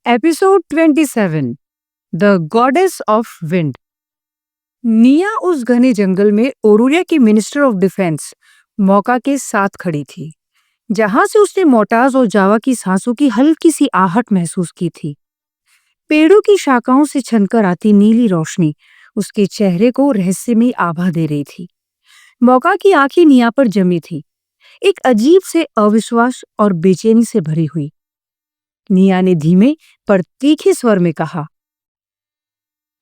Episode 27 the goddess of wind. निया उस घने जंगल में ओरुरिया की मिनिस्टर ऑफ डिफेंस मौका के साथ खड़ी थी, जहां से उसने मोटाज और जावा की सांसों की हल्की सी आहट महसूस की थी। पेड़ों की शाखाओं से छनकर आती नीली रोशनी उसके चेहरे को रहस्यमयी आभा दे रही थी। मौका की आंखें निया पर जमी थी, एक अजीब से अविश्वास और बेचैनी से भरी हुई। निया ने धीमे पर तीखे स्वर में कहा,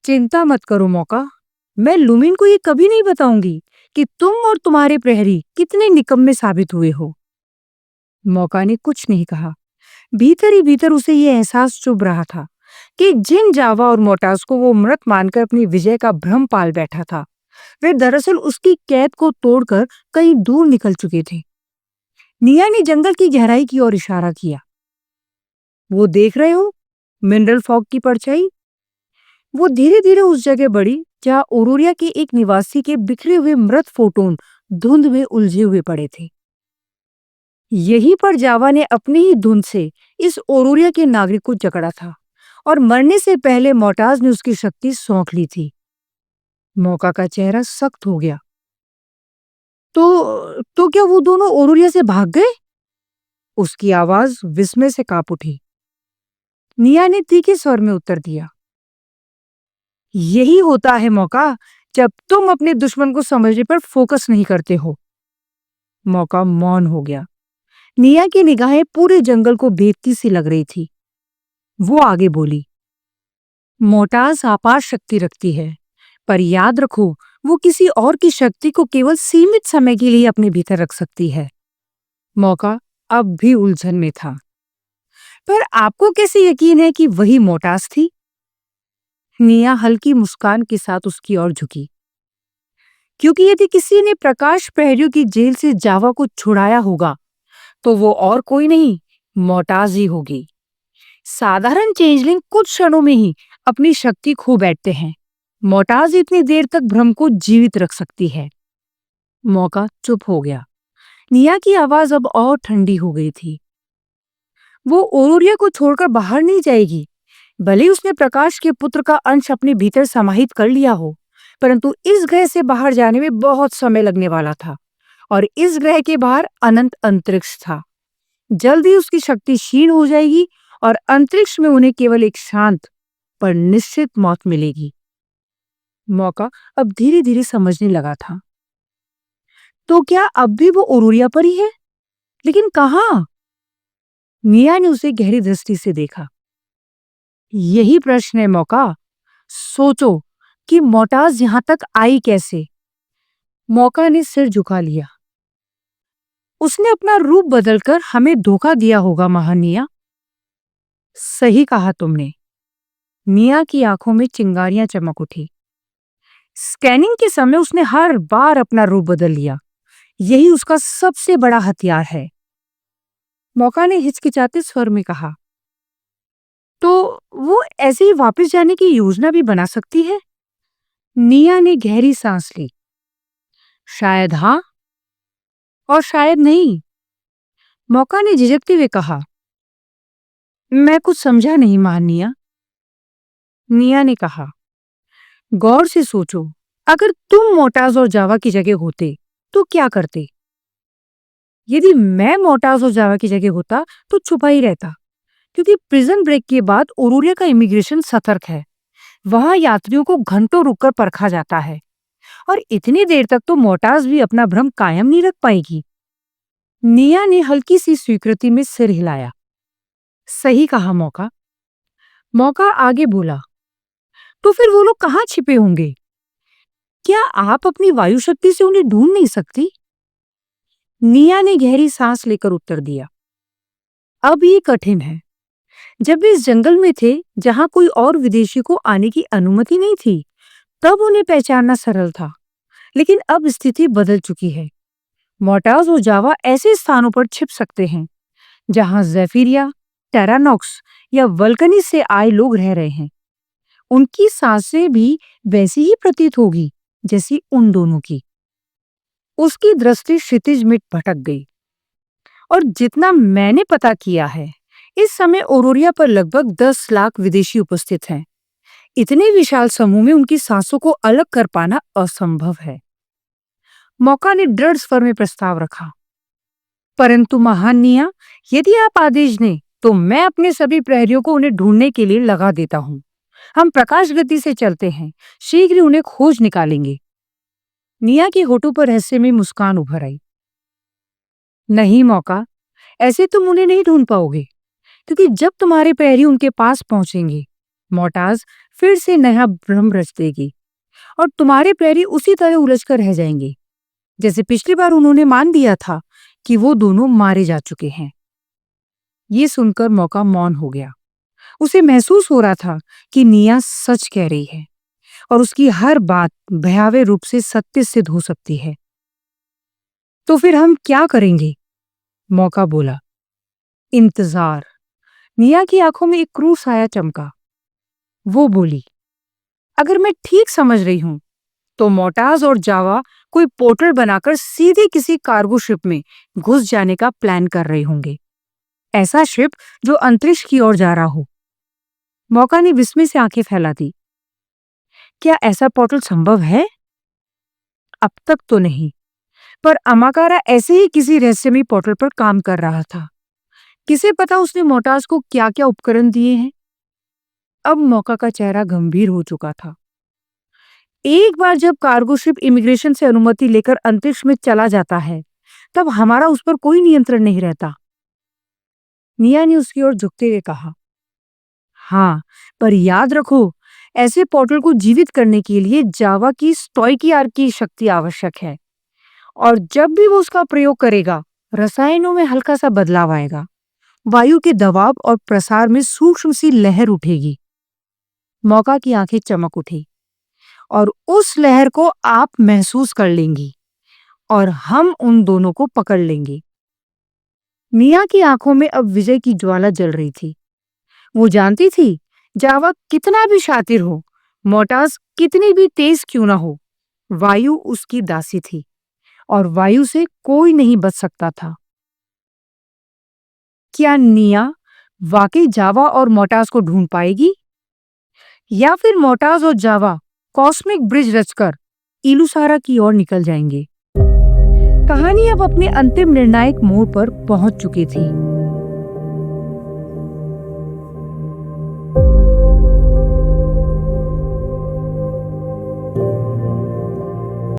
चिंता मत करो मौका, मैं लुमिन को ये कभी नहीं बताऊंगी कि तुम और तुम्हारे प्रहरी कितने निकम्मे साबित हुए हो। मौका ने कुछ नहीं कहा। भीतर ही भीतर उसे ये एहसास चुभ रहा था कि जिन जावा और मोटास को वो मृत मानकर अपनी विजय का भ्रम पाल बैठा था, वे दरअसल उसकी कैद को तोड़कर कहीं दूर निकल चुके थे। निया ने जंगल की गहराई की ओर इशारा किया। वो देख रहे हो, मिनरल फॉग की परछाई? वो धीरे धीरे उस जगह बढ़ी जहां ओरुरिया के एक निवासी के बिखरे हुए मृत फोटोन धुंध में उलझे हुए पड़े थे। यहीं पर जावा ने अपनी ही धुंध से इस ओरुरिया के नागरिक को जकड़ा था और मरने से पहले मोटाज ने उसकी शक्ति सौंप ली थी। मौका का चेहरा सख्त हो गया। तो क्या वो दोनों ओरुरिया से भाग गए? उसकी आवाज विस्मय से कांप उठी। निया ने तीखे स्वर में उत्तर दिया, यही होता है मौका, जब तुम अपने दुश्मन को समझने पर फोकस नहीं करते हो। मौका मौन हो गया। निया की निगाहें पूरे जंगल को भेदती सी लग रही थी। वो आगे बोली, मोटाज आपात शक्ति रखती है, पर याद रखो, वो किसी और की शक्ति को केवल सीमित समय के लिए अपने भीतर रख सकती है। मौका अब भी उलझन में था। पर आपको कैसे यकीन है कि वही मोटाज थी? निया हल्की मुस्कान के साथ उसकी ओर झुकी। क्योंकि यदि किसी ने प्रकाश प्रहरियों की जेल से जावा को छुड़ाया होगा, तो वो और कोई नहीं, मोटाज ही होगी। साधारण चेंजलिंग कुछ क्षणों में ही अपनी शक्ति खो बैठते हैं। मोटाज इतनी देर तक भ्रम को जीवित रख सकती है। मौका चुप हो गया। निया की आवाज अब और ठंडी हो गई थी। वो ओरुरिया को छोड़कर बाहर नहीं जाएगी। भले उसने प्रकाश के पुत्र का अंश अपने भीतर समाहित कर लिया हो, परंतु इस ग्रह से बाहर जाने में बहुत समय लगने वाला था और इस ग्रह के बाहर अनंत अंतरिक्ष था। जल्द ही उसकी शक्ति क्षीण हो जाएगी और अंतरिक्ष में उन्हें केवल एक शांत पर निश्चित मौत मिलेगी। मौका अब धीरे धीरे समझने लगा था। तो क्या अब भी वो ओरुरिया पर ही है? लेकिन कहाँ? मिया ने उसे गहरी दृष्टि से देखा। यही प्रश्न है मौका। सोचो कि मोटाज यहां तक आई कैसे? मौका ने सिर झुका लिया। उसने अपना रूप बदलकर हमें धोखा दिया होगा महानिया। सही कहा तुमने। मिया की आंखों में चिंगारियां चमक उठी। स्कैनिंग के समय उसने हर बार अपना रूप बदल लिया। यही उसका सबसे बड़ा हथियार है। मौका ने हिचकिचाते स्वर में कहा, तो वो ऐसे ही वापस जाने की योजना भी बना सकती है? निया ने गहरी सांस ली। शायद हाँ और शायद नहीं। मौका ने झिझकते हुए कहा, मैं कुछ समझा नहीं महानिया। निया ने कहा, गौर से सोचो, अगर तुम मोटाज और जावा की जगह होते तो क्या करते? यदि मैं मोटाज और जावा की जगह होता तो छुपा ही रहता, क्योंकि प्रिजन ब्रेक के बाद ओरुरिया का इमिग्रेशन सतर्क है। वहां यात्रियों को घंटों रुककर परखा जाता है और इतनी देर तक तो मोटाज भी अपना भ्रम कायम नहीं रख पाएगी। निया ने हल्की सी स्वीकृति में सिर हिलाया। सही कहा मौका। मौका आगे बोला, तो फिर वो लोग कहाँ छिपे होंगे? क्या आप अपनी वायु शक्ति से उन्हें ढूंढ नहीं सकती? निया ने गहरी सांस लेकर उत्तर दिया, अब ये कठिन है। जब वे इस जंगल में थे जहां कोई और विदेशी को आने की अनुमति नहीं थी, तब उन्हें पहचानना सरल था। लेकिन अब स्थिति बदल चुकी है। मोटाज और जावा ऐसे स्थानों पर छिप सकते हैं जहां ज़ेफिरिया, टेरानॉक्स या वल्कनी से आए लोग रह रहे हैं। उनकी सांसें भी वैसी ही प्रतीत होगी जैसी उन दोनों की। उसकी दृष्टि क्षितिज में भटक गई। और जितना मैंने पता किया है, इस समय ओरोरिया पर लगभग 10 लाख विदेशी उपस्थित हैं। इतने विशाल समूह में उनकी सांसों को अलग कर पाना असंभव है। मौका ने दृढ़ स्वर में प्रस्ताव रखा। परंतु महान निया, यदि आप आदेश दें तो मैं अपने सभी प्रहरियों को उन्हें ढूंढने के लिए लगा देता हूँ। हम प्रकाश गति से चलते हैं, शीघ्र ही उन्हें खोज निकालेंगे। निया की होठों पर रहस्यमयी मुस्कान उभर आई। नहीं मौका, ऐसे तुम उन्हें नहीं ढूंढ पाओगे, क्योंकि जब तुम्हारे प्रहरी उनके पास पहुंचेंगे, मोटाज फिर से नया भ्रम रच देगी और तुम्हारे प्रहरी उसी तरह उलझ कर रह जाएंगे जैसे पिछली बार उन्होंने मान दिया था कि वो दोनों मारे जा चुके हैं। ये सुनकर मौका मौन हो गया। उसे महसूस हो रहा था कि निया सच कह रही है और उसकी हर बात भयावह रूप से सत्य सिद्ध हो सकती है। तो फिर हम क्या करेंगे? मौका बोला। इंतजार। निया की आंखों में एक क्रूर साया चमका। वो बोली, अगर मैं ठीक समझ रही हूं तो मोटाज और जावा कोई पोर्टल बनाकर सीधे किसी कार्गो शिप में घुस जाने का प्लान कर रहे होंगे। ऐसा शिप जो अंतरिक्ष की ओर जा रहा हो। मौका ने विस्मय से आंखें फैला दी। क्या ऐसा पोर्टल संभव है? अब तक तो नहीं, पर अमाकारा ऐसे ही किसी रहस्यमयी पोर्टल पर काम कर रहा था। किसे पता उसने मोटाज को क्या-क्या उपकरण दिए हैं। अब मौका का चेहरा गंभीर हो चुका था। एक बार जब कार्गो शिप इमिग्रेशन से अनुमति लेकर अंतरिक्ष में चला जाता है, तब हमारा उस पर कोई नियंत्रण नहीं रहता। निया ने उसकी ओर झुकते हुए कहा। हाँ, पर याद रखो, ऐसे पोर्टल को जीवित करने के लिए जावा की स्टोइकियार की शक्ति आवश्यक है, और जब भी वो उसका प्रयोग करेगा, रसायनों में हल्का सा बदलाव आएगा। वायु के दबाव और प्रसार में सूक्ष्म सी लहर उठेगी। मौका की आंखें चमक उठी। और उस लहर को आप महसूस कर लेंगी और हम उन दोनों को पकड़ लेंगे। निया की आंखों में अब विजय की ज्वाला जल रही थी। वो जानती थी, जावा कितना भी शातिर हो, मोटाज कितनी भी तेज क्यों ना हो, वायु उसकी दासी थी और वायु से कोई नहीं बच सकता था। क्या निया वाकई जावा और मोटाज को ढूंढ पाएगी, या फिर मोटाज और जावा कॉस्मिक ब्रिज रचकर इलुसारा की ओर निकल जाएंगे? कहानी अब अपने अंतिम निर्णायक मोड़ पर पहुंच चुकी थी।